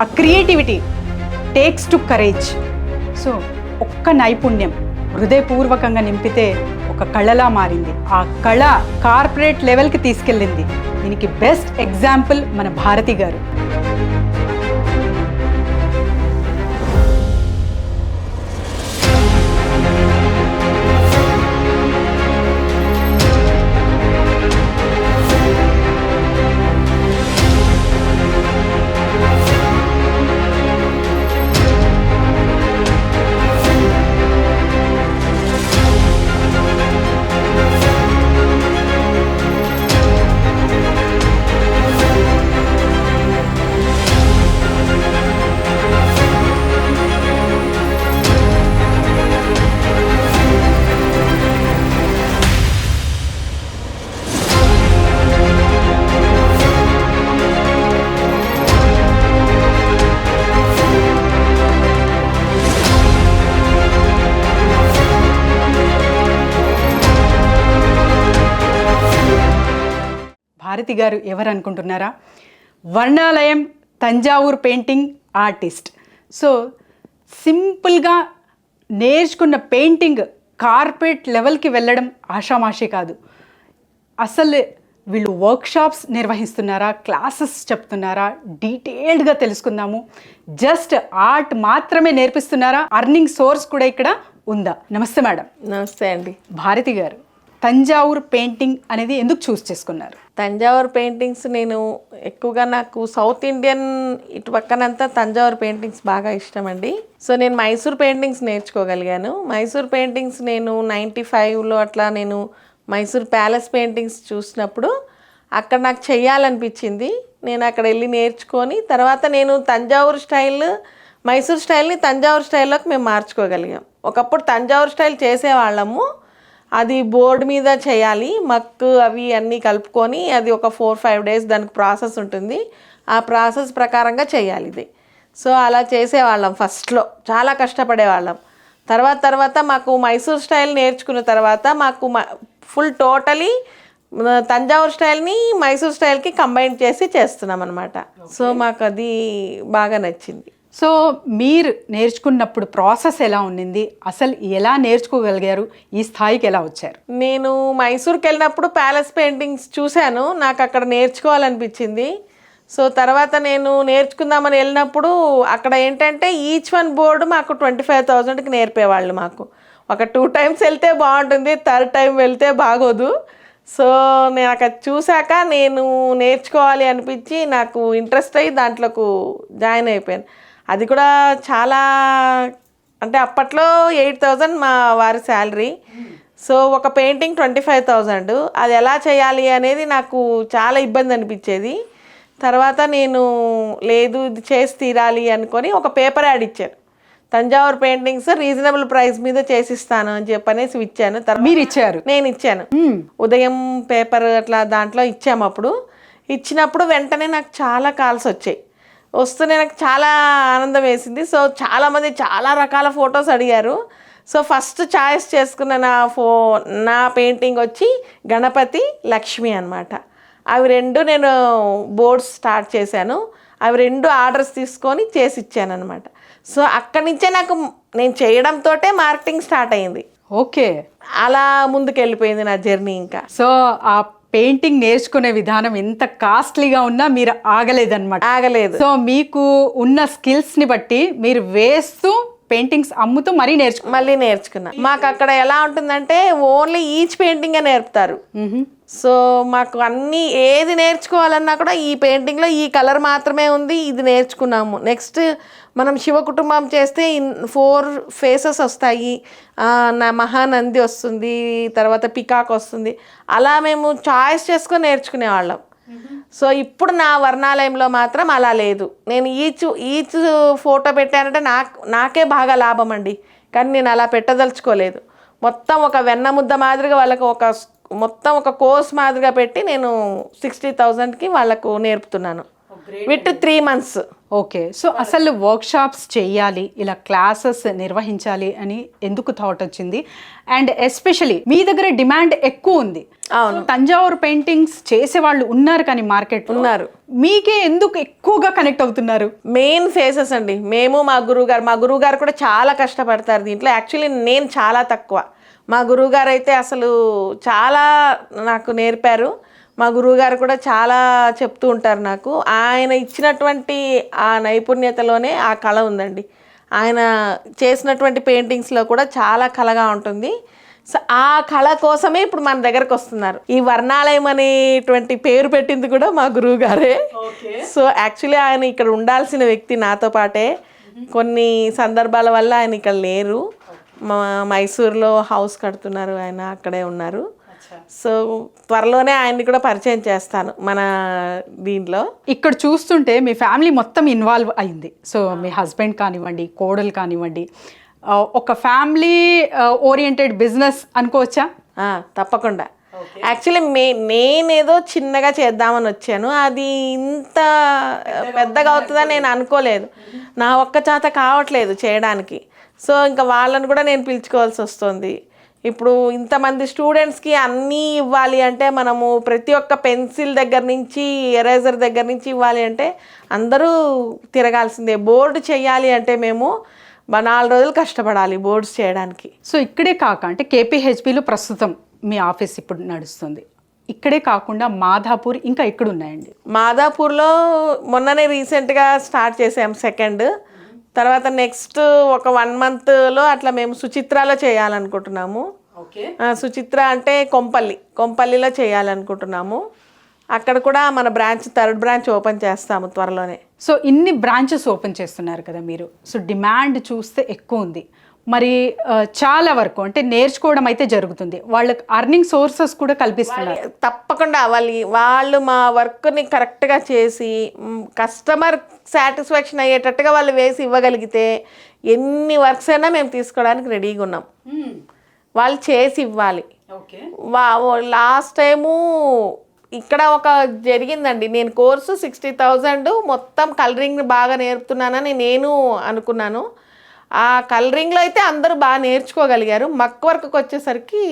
ఆ creativity takes to courage. So ఒక్క నైపుణ్యం హృదయపూర్వకంగా నింపితే ఒక కళలా మారింది. ఆ కళ కార్పొరేట్ లెవెల్కి తీసుకెళ్ళింది. దీనికి బెస్ట్ ఎగ్జాంపుల్ మన భారతి గారు. భారతి గారు ఎవరు అనుకుంటున్నారా? వర్ణాలయం తంజావూరు పెయింటింగ్ ఆర్టిస్ట్. సో సింపుల్గా నేర్చుకున్న పెయింటింగ్ కార్పొరేట్ లెవెల్కి వెళ్ళడం ఆషామాషి కాదు. అసలు వీళ్ళు వర్క్షాప్స్ నిర్వహిస్తున్నారా, క్లాసెస్ చెప్తున్నారా, డీటెయిల్డ్గా తెలుసుకుందాము. జస్ట్ ఆర్ట్ మాత్రమే నేర్పిస్తున్నారా, అర్నింగ్ సోర్స్ కూడా ఇక్కడ ఉందా? నమస్తే మేడం. నమస్తే అండి. భారతి గారు, తంజావూరు పెయింటింగ్ అనేది ఎందుకు చూస్ చేసుకున్నారు? తంజావూరు పెయింటింగ్స్ నేను ఎక్కువగా నాకు సౌత్ ఇండియన్ ఇటు పక్కనంతా తంజావూరు పెయింటింగ్స్ బాగా ఇష్టం అండి. సో నేను మైసూర్ పెయింటింగ్స్ నేర్చుకోగలిగాను. మైసూర్ పెయింటింగ్స్ నేను 95లో అట్లా నేను మైసూర్ ప్యాలెస్ పెయింటింగ్స్ చూసినప్పుడు అక్కడ నాకు చెయ్యాలనిపించింది. నేను అక్కడ వెళ్ళి నేర్చుకొని తర్వాత నేను తంజావూరు స్టైల్ మైసూర్ స్టైల్ని తంజావూరు స్టైల్లోకి మేము మార్చుకోగలిగాం. ఒకప్పుడు తంజావూరు స్టైల్ చేసేవాళ్ళము, అది బోర్డు మీద చేయాలి, మక్కు అవి అన్నీ కలుపుకొని అది ఒక 4-5 days దానికి ప్రాసెస్ ఉంటుంది. ఆ ప్రాసెస్ ప్రకారంగా చేయాలి ఇది. సో అలా చేసేవాళ్ళం. ఫస్ట్లో చాలా కష్టపడేవాళ్ళం. తర్వాత మాకు మైసూర్ స్టైల్ నేర్చుకున్న తర్వాత మాకు ఫుల్ టోటలీ తంజావూరు స్టైల్ని మైసూర్ స్టైల్కి కంబైన్ చేసి చేస్తున్నాం అనమాట. సో మాకు అది బాగా నచ్చింది. సో మీరు నేర్చుకున్నప్పుడు ప్రాసెస్ ఎలా ఉండింది? అసలు ఎలా నేర్చుకోగలిగారు? ఈ స్థాయికి ఎలా వచ్చారు? నేను మైసూర్కి వెళ్ళినప్పుడు ప్యాలెస్ పెయింటింగ్స్ చూశాను, నాకు అక్కడ నేర్చుకోవాలనిపించింది. సో తర్వాత నేను నేర్చుకుందామని వెళ్ళినప్పుడు అక్కడ ఏంటంటే ఈచ్ వన్ బోర్డు మాకు 25,000కి నేర్పేవాళ్ళు. మాకు ఒక 2 times వెళ్తే బాగుంటుంది, 3rd time వెళ్తే బాగోదు. సో నేను అక్కడ చూశాక నేను నేర్చుకోవాలి అనిపించి నాకు ఇంట్రెస్ట్ అయ్యి దాంట్లోకి జాయిన్ అయిపోయాను. అది కూడా చాలా అంటే అప్పట్లో 8,000 మా వారి శాలరీ. సో ఒక పెయింటింగ్ 25,000, అది ఎలా చేయాలి అనేది నాకు చాలా ఇబ్బంది అనిపించేది. తర్వాత నేను లేదు ఇది చేసి తీరాలి అనుకొని ఒక పేపర్ యాడ్ ఇచ్చాను, తంజావూరు పెయింటింగ్స్ రీజనబుల్ ప్రైస్ మీద చేసిస్తాను అని చెప్పనేసి ఇచ్చాను. మీరు ఇచ్చారు? నేను ఇచ్చాను. ఉదయం పేపర్ అట్లా దాంట్లో ఇచ్చాము. అప్పుడు ఇచ్చినప్పుడు వెంటనే నాకు చాలా కాల్స్ వచ్చాయి. వస్తూనే నాకు చాలా ఆనందం వేసింది. సో చాలామంది చాలా రకాల ఫొటోస్ అడిగారు. సో ఫస్ట్ చాయిస్ చేసుకున్న నా పెయింటింగ్ వచ్చి గణపతి, లక్ష్మి అనమాట. అవి 2 నేను బోర్డ్స్ స్టార్ట్ చేశాను. అవి 2 ఆర్డర్స్ తీసుకొని చేసి ఇచ్చాను అనమాట. సో అక్కడి నుంచే నాకు నేను చేయడంతో మార్కెటింగ్ స్టార్ట్ అయింది. ఓకే, అలా ముందుకు వెళ్ళిపోయింది నా జర్నీ. ఇంకా సో ఆ పెయింటింగ్ నేర్చుకునే విధానం ఎంత కాస్ట్లీగా ఉన్నా మీరు ఆగలేదన్నమాట. ఆగలేదు. సో మీకు ఉన్న స్కిల్స్ని బట్టి మీరు వేస్తూ పెయింటింగ్స్ అమ్ముతూ మళ్ళీ నేర్చుకున్నా. మాకు అక్కడ ఎలా ఉంటుందంటే ఓన్లీ ఈచ్ పెయింటింగే నేర్పుతారు. సో మాకు అన్నీ ఏది నేర్చుకోవాలన్నా కూడా ఈ పెయింటింగ్లో ఈ కలర్ మాత్రమే ఉంది, ఇది నేర్చుకున్నాము. నెక్స్ట్ మనం శివ కుటుంబం చేస్తే 4 faces వస్తాయి, నా మహానంది వస్తుంది, తర్వాత పికాక్ వస్తుంది. అలా మేము చాయిస్ చేసుకొని నేర్చుకునేవాళ్ళం. సో ఇప్పుడు నా వర్ణాలయంలో మాత్రం అలా లేదు. నేను ఈచ్ ఫోటో పెట్టానంటే నాకే బాగా లాభం అండి. కానీ నేను అలా పెట్టదలుచుకోలేదు. మొత్తం ఒక వెన్న ముద్ద మాదిరిగా వాళ్ళకు మొత్తం ఒక కోర్స్ మాదిరిగా పెట్టి నేను 60,000కి వాళ్ళకు నేర్పుతున్నాను. With 3 months. ఓకే. సో అసలు వర్క్షాప్స్ చేయాలి, ఇలా క్లాసెస్ నిర్వహించాలి అని ఎందుకు థాట్ వచ్చింది? అండ్ ఎస్పెషలీ మీ దగ్గర డిమాండ్ ఎక్కువ ఉంది. అవును. తంజావూరు పెయింటింగ్స్ చేసే వాళ్ళు ఉన్నారు కానీ మార్కెట్ ఉన్నారు. మీకే ఎందుకు ఎక్కువగా కనెక్ట్ అవుతున్నారు? మెయిన్ ఫేసెస్ అండి. మేము మా గురువు గారు కూడా చాలా కష్టపడతారు దీంట్లో. యాక్చువల్లీ నేను చాలా తక్కువ. మా గురువుగారు అయితే అసలు చాలా నాకు నేర్పారు. మా గురువుగారు కూడా చాలా చెప్తూ ఉంటారు నాకు. ఆయన ఇచ్చినటువంటి ఆ నైపుణ్యతలోనే ఆ కళ ఉందండి. ఆయన చేసినటువంటి పెయింటింగ్స్లో కూడా చాలా కళగా ఉంటుంది. సో ఆ కళ కోసమే ఇప్పుడు మన దగ్గరకు వస్తున్నారు. ఈ వర్ణాలయం అనేటువంటి పేరు పెట్టింది కూడా మా గురువు గారే. సో యాక్చువల్లీ ఆయన ఇక్కడ ఉండాల్సిన వ్యక్తి నాతో పాటే. కొన్ని సందర్భాల వల్ల ఆయన ఇక్కడ లేరు. మైసూర్లో హౌస్ కడుతున్నారు, ఆయన అక్కడే ఉన్నారు. సో త్వరలోనే ఆయన్ని కూడా పరిచయం చేస్తాను మన దీంట్లో. ఇక్కడ చూస్తుంటే మీ ఫ్యామిలీ మొత్తం ఇన్వాల్వ్ అయింది. సో మీ హస్బెండ్ కానివ్వండి, కోడలు కానివ్వండి, ఒక ఫ్యామిలీ ఓరియంటెడ్ బిజినెస్ అనుకోవచ్చా? తప్పకుండా. యాక్చువల్లీ నేనేదో చిన్నగా చేద్దామని వచ్చాను. అది ఇంత పెద్దగా అవుతుందని నేను అనుకోలేదు. నా ఒక్క చేత కావట్లేదు చేయడానికి. సో ఇంకా వాళ్ళని కూడా నేను పిలుచుకోవాల్సి వస్తుంది. ఇప్పుడు ఇంతమంది స్టూడెంట్స్కి అన్నీ ఇవ్వాలి అంటే మనము ప్రతి ఒక్క పెన్సిల్ దగ్గర నుంచి ఎరేజర్ దగ్గర నుంచి ఇవ్వాలి అంటే అందరూ తిరగాల్సిందే. బోర్డు చేయాలి అంటే మేము 4 రోజులు కష్టపడాలి బోర్డ్స్ చేయడానికి. సో ఇక్కడే కాక అంటే కేపీహెచ్బిలో ప్రస్తుతం మీ ఆఫీస్ ఇప్పుడు నడుస్తుంది. ఇక్కడే కాకుండా మాధాపూర్ ఇంకా ఎక్కడ ఉన్నాయండి? మాధాపూర్లో మొన్ననే రీసెంట్గా స్టార్ట్ చేసాం 2nd. తర్వాత నెక్స్ట్ ఒక 1 monthలో అట్లా మేము సుచిత్రాలో చేయాలనుకుంటున్నాము. సుచిత్ర అంటే కొంపల్లిలో చేయాలనుకుంటున్నాము. అక్కడ కూడా మన బ్రాంచ్ 3rd బ్రాంచ్ ఓపెన్ చేస్తాము త్వరలోనే. సో ఇన్ని బ్రాంచెస్ ఓపెన్ చేస్తున్నారు కదా మీరు. సో డిమాండ్ చూస్తే ఎక్కువ ఉంది. మరి చాలా వరకు అంటే నేర్చుకోవడం అయితే జరుగుతుంది, వాళ్ళకి అర్నింగ్ సోర్సెస్ కూడా కల్పిస్తున్నారు. తప్పకుండా వాళ్ళు మా వర్క్ని కరెక్ట్గా చేసి కస్టమర్ సాటిస్ఫాక్షన్ అయ్యేటట్టుగా వాళ్ళు వేసి ఇవ్వగలిగితే ఎన్ని వర్క్స్ అయినా మేము తీసుకోవడానికి రెడీగా ఉన్నాం. వాళ్ళు చేసి ఇవ్వాలి. లాస్ట్ టైము ఇక్కడ ఒక జరిగిందండి. నేను కోర్సు 60,000 మొత్తం కలరింగ్ బాగా నేర్పుతున్నానని నేను అనుకున్నాను. ఆ కలరింగ్లో అయితే అందరూ బాగా నేర్చుకోగలిగారు. మక్ వర్క్కి వచ్చేసరికి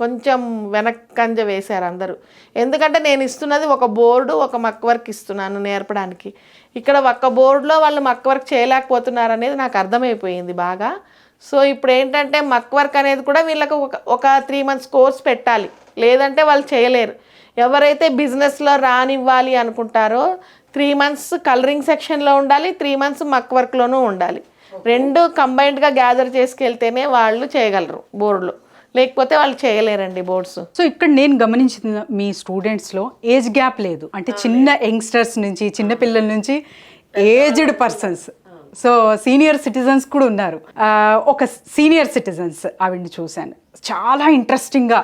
కొంచెం వెనక్కంజ వేశారు అందరూ. ఎందుకంటే నేను ఇస్తున్నది ఒక బోర్డు, ఒక మక్ వర్క్ ఇస్తున్నాను నేర్పడానికి. ఇక్కడ ఒక్క బోర్డులో వాళ్ళు మక్ వర్క్ చేయలేకపోతున్నారు అనేది నాకు అర్థమైపోయింది బాగా. సో ఇప్పుడు ఏంటంటే మక్ వర్క్ అనేది కూడా వీళ్ళకి ఒక 3 months కోర్స్ పెట్టాలి, లేదంటే వాళ్ళు చేయలేరు. ఎవరైతే బిజినెస్లో రానివ్వాలి అనుకుంటారో 3 months కలరింగ్ సెక్షన్లో ఉండాలి, 3 months మక్ వర్క్లోనూ ఉండాలి. 2 కంబైన్డ్గా గ్యాదర్ చేసుకెళ్తేనే వాళ్ళు చేయగలరు బోర్డులో, లేకపోతే వాళ్ళు చేయలేరండి బోర్డ్స్. సో ఇక్కడ నేను గమనించిన మీ స్టూడెంట్స్లో ఏజ్ గ్యాప్ లేదు. అంటే చిన్న యంగ్స్టర్స్ నుంచి, చిన్న పిల్లల నుంచి aged persons, so senior citizens కూడా ఉన్నారు. ఒక సీనియర్ సిటిజన్స్ ఆవిడ్ని చూశాను, చాలా ఇంట్రెస్టింగ్గా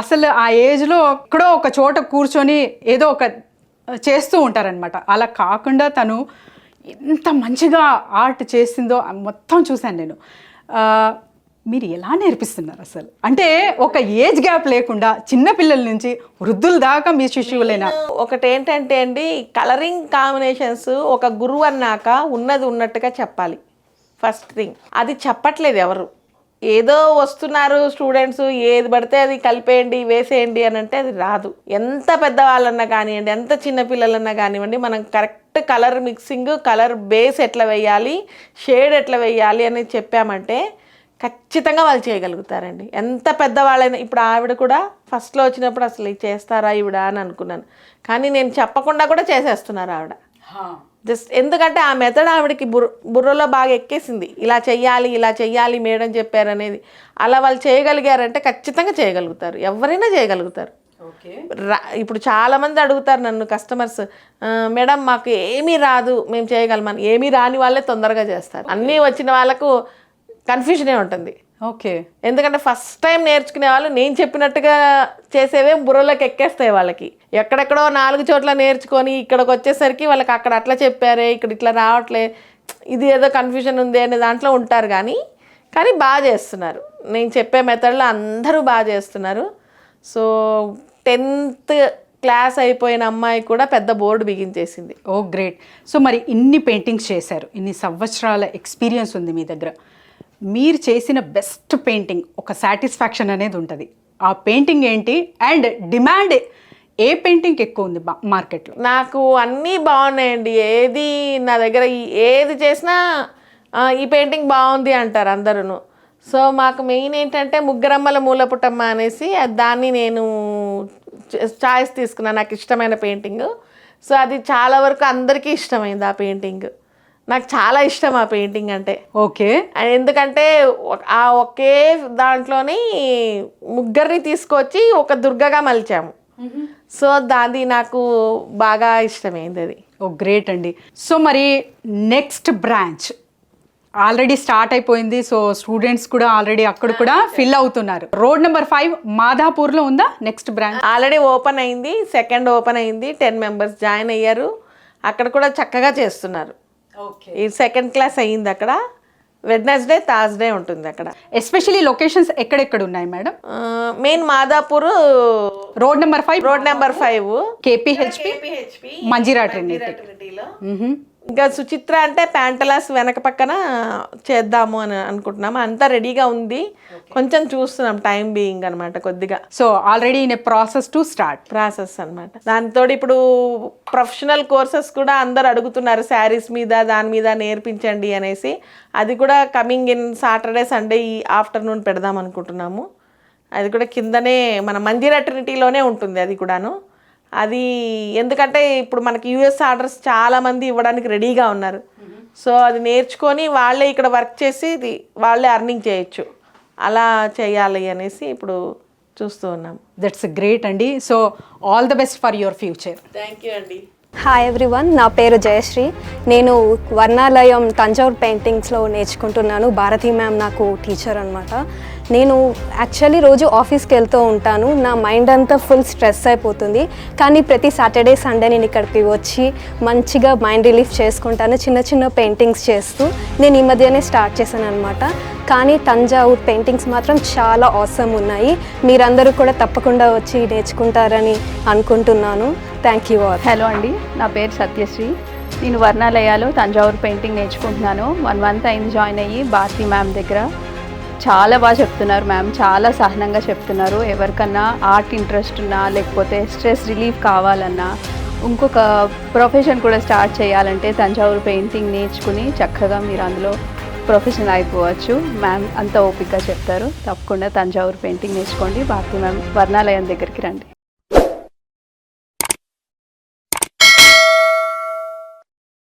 అసలు ఆ ఏజ్లో ఎక్కడో ఒక చోట కూర్చొని ఏదో ఒక చేస్తూ ఉంటారనమాట. అలా కాకుండా తను ఎంత మంచిగా ఆర్ట్ చేసిందో మొత్తం చూశాను నేను. మీరు ఎలా నేర్పిస్తున్నారు అసలు? అంటే ఒక ఏజ్ గ్యాప్ లేకుండా చిన్నపిల్లల నుంచి వృద్ధుల దాకా మీ శిష్యువులేనా? ఒకటి ఏంటంటే అండి, కలరింగ్ కాంబినేషన్స్ ఒక గురువు అన్నాక ఉన్నది ఉన్నట్టుగా చెప్పాలి. ఫస్ట్ థింగ్ అది చెప్పట్లేదు ఎవరు. ఏదో వస్తున్నారు స్టూడెంట్స్, ఏది పడితే అది కలిపేయండి వేసేయండి అని అంటే అది రాదు. ఎంత పెద్దవాళ్ళన్నా కానివ్వండి, ఎంత చిన్నపిల్లలన్నా కానివ్వండి, మనం correct colour mixing, colour base ఎట్లా వేయాలి, షేడ్ ఎట్లా వేయాలి అని చెప్పామంటే ఖచ్చితంగా వాళ్ళు చేయగలుగుతారండి. ఎంత పెద్దవాళ్ళైనా. ఇప్పుడు ఆవిడ కూడా ఫస్ట్లో వచ్చినప్పుడు అసలు ఇది చేస్తారా ఈవిడ అని అనుకున్నాను, కానీ నేను చెప్పకుండా కూడా చేసేస్తున్నారు ఆవిడ. జస్ట్ ఎందుకంటే ఆ మెథడ్ ఆవిడకి బుర్రలో బాగా ఎక్కేసింది. ఇలా చెయ్యాలి మేడం చెప్పారనేది. అలా వాళ్ళు చేయగలిగారంటే ఖచ్చితంగా చేయగలుగుతారు, ఎవరైనా చేయగలుగుతారు. ఇప్పుడు చాలామంది అడుగుతారు నన్ను కస్టమర్స్, మేడం మాకు ఏమీ రాదు మేము చేయగలమని. ఏమీ రాని వాళ్ళే తొందరగా చేస్తారు. అన్నీ వచ్చిన వాళ్ళకు కన్ఫ్యూజనే ఉంటుంది. ఓకే. ఎందుకంటే ఫస్ట్ టైం నేర్చుకునే వాళ్ళు నేను చెప్పినట్టుగా చేసేవే బుర్రలోకి ఎక్కేస్తాయి వాళ్ళకి. ఎక్కడెక్కడో 4 చోట్ల నేర్చుకొని ఇక్కడికి వచ్చేసరికి వాళ్ళకి అక్కడ అట్లా చెప్పారే, ఇక్కడ ఇట్లా రావట్లే, ఇది ఏదో కన్ఫ్యూజన్ ఉంది అనే దాంట్లో ఉంటారు. కానీ బాగా చేస్తున్నారు. నేను చెప్పే మెథడ్లో అందరూ బాగా చేస్తున్నారు. సో 10th క్లాస్ అయిపోయిన అమ్మాయి కూడా పెద్ద బోర్డు బిగించేసింది. ఓ గ్రేట్. సో మరి ఇన్ని పెయింటింగ్స్ చేశారు, ఇన్ని సంవత్సరాల ఎక్స్పీరియన్స్ ఉంది మీ దగ్గర. మీరు చేసిన బెస్ట్ పెయింటింగ్, ఒక సాటిస్ఫాక్షన్ అనేది ఉంటుంది. ఆ పెయింటింగ్ ఏంటి అండ్ డిమాండ్ ఏ పెయింటింగ్ ఎక్కువ ఉంది మార్కెట్లో? నాకు అన్నీ బాగున్నాయండి. ఏది నా దగ్గర ఏది చేసినా ఈ పెయింటింగ్ బాగుంది అంటారు అందరూ. సో మాకు మెయిన్ ఏంటంటే ముగ్గురమ్మల మూలపుటమ్మ అనేసి దాన్ని నేను చాయిస్ తీసుకున్నాను, నాకు ఇష్టమైన పెయింటింగ్. సో అది చాలా వరకు అందరికీ ఇష్టమైంది ఆ పెయింటింగ్. నాకు చాలా ఇష్టం ఆ పెయింటింగ్ అంటే. ఓకే. ఎందుకంటే ఆ ఒకే దాంట్లోని ముగ్గురిని తీసుకొచ్చి ఒక దుర్గగా మలిచాము. సో దాది నాకు బాగా ఇష్టమైంది అది. ఓ గ్రేట్ అండి. సో మరి నెక్స్ట్ బ్రాంచ్ ఆల్రెడీ స్టార్ట్ అయిపోయింది. సో స్టూడెంట్స్ కూడా ఆల్రెడీ అక్కడ కూడా ఫిల్ అవుతున్నారు. రోడ్ నెంబర్ 5 మాధాపూర్లో ఉందా నెక్స్ట్ బ్రాంచ్? ఆల్రెడీ ఓపెన్ అయింది, సెకండ్ ఓపెన్ అయింది, 10 మెంబర్స్ జాయిన్ అయ్యారు. అక్కడ కూడా చక్కగా చేస్తున్నారు. ఈ సెకండ్ క్లాస్ అయ్యింది అక్కడ. వెడ్నెస్డే, థర్స్డే ఉంటుంది అక్కడ. ఎస్పెషల్లీ లొకేషన్స్ ఎక్కడెక్కడ ఉన్నాయి madam? Main Madhapur road number 5 KPHB Manjeera ట్రినిటీలో. ఇంకా సుచిత్ర అంటే ప్యాంటలాస్ వెనక పక్కన చేద్దాము అని అనుకుంటున్నాము. అంతా రెడీగా ఉంది, కొంచెం చూస్తున్నాం టైం బీయింగ్ అనమాట కొద్దిగా. So already in a process to start process అనమాట. దాంతో ఇప్పుడు ప్రొఫెషనల్ కోర్సెస్ కూడా అందరు అడుగుతున్నారు, శారీస్ మీద దాని మీద నేర్పించండి అనేసి. అది కూడా కమింగ్ ఇన్ సాటర్డే సండే ఈ ఆఫ్టర్నూన్ పెడదాం అనుకుంటున్నాము. అది కూడా కిందనే మన మంజీరా ట్రినిటీలోనే ఉంటుంది అది కూడాను. అది ఎందుకంటే ఇప్పుడు మనకి యూఎస్ ఆర్డర్స్ చాలామంది ఇవ్వడానికి రెడీగా ఉన్నారు. సో అది నేర్చుకొని వాళ్ళే ఇక్కడ వర్క్ చేసి వాళ్ళే అర్నింగ్ చేయొచ్చు, అలా చేయాలి అనేసి ఇప్పుడు చూస్తూ ఉన్నాం. దట్స్ గ్రేట్ అండి. So all the best for your future. Thank you అండి. హాయ్ ఎవ్రీవన్, నా పేరు జయశ్రీ. నేను వర్ణాలయం తంజావూర్ పెయింటింగ్స్లో నేర్చుకుంటున్నాను. భారతీ మ్యామ్ నాకు టీచర్ అనమాట. నేను యాక్చువల్లీ రోజు ఆఫీస్కి వెళ్తూ ఉంటాను. నా మైండ్ అంతా ఫుల్ స్ట్రెస్ అయిపోతుంది. కానీ ప్రతి సాటర్డే సండే నేను ఇక్కడికి వచ్చి మంచిగా మైండ్ రిలీఫ్ చేసుకుంటాను, చిన్న చిన్న పెయింటింగ్స్ చేస్తూ. నేను ఈ మధ్యనే స్టార్ట్ చేశాను అనమాట. కానీ తంజావూర్ పెయింటింగ్స్ మాత్రం చాలా ఆసమ్ ఉన్నాయి. మీరందరూ కూడా తప్పకుండా వచ్చి నేర్చుకుంటారని అనుకుంటున్నాను. Thank you all. హలో అండి, నా పేరు సత్యశ్రీ. నేను వర్ణాలయాలో తంజావూర్ పెయింటింగ్ నేర్చుకుంటున్నాను. 1 month అయింది జాయిన్ అయ్యి భారతీ మ్యామ్ దగ్గర. చాలా బాగా చెప్తున్నారు మ్యామ్, చాలా సహనంగా చెప్తున్నారు. ఎవరికన్నా ఆర్ట్ ఇంట్రెస్ట్ ఉన్నా లేకపోతే స్ట్రెస్ రిలీఫ్ కావాలన్నా ఇంకొక ప్రొఫెషన్ కూడా స్టార్ట్ చేయాలంటే తంజావూర్ పెయింటింగ్ నేర్చుకుని చక్కగా మీరు అందులో ప్రొఫెషనల్ అయిపోవచ్చు. మ్యామ్ అంత ఓపికగా చెప్తారు. తప్పకుండా తంజావూర్ పెయింటింగ్ నేర్చుకోండి. భారతీ మ్యామ్ వర్ణాలయం దగ్గరికి రండి.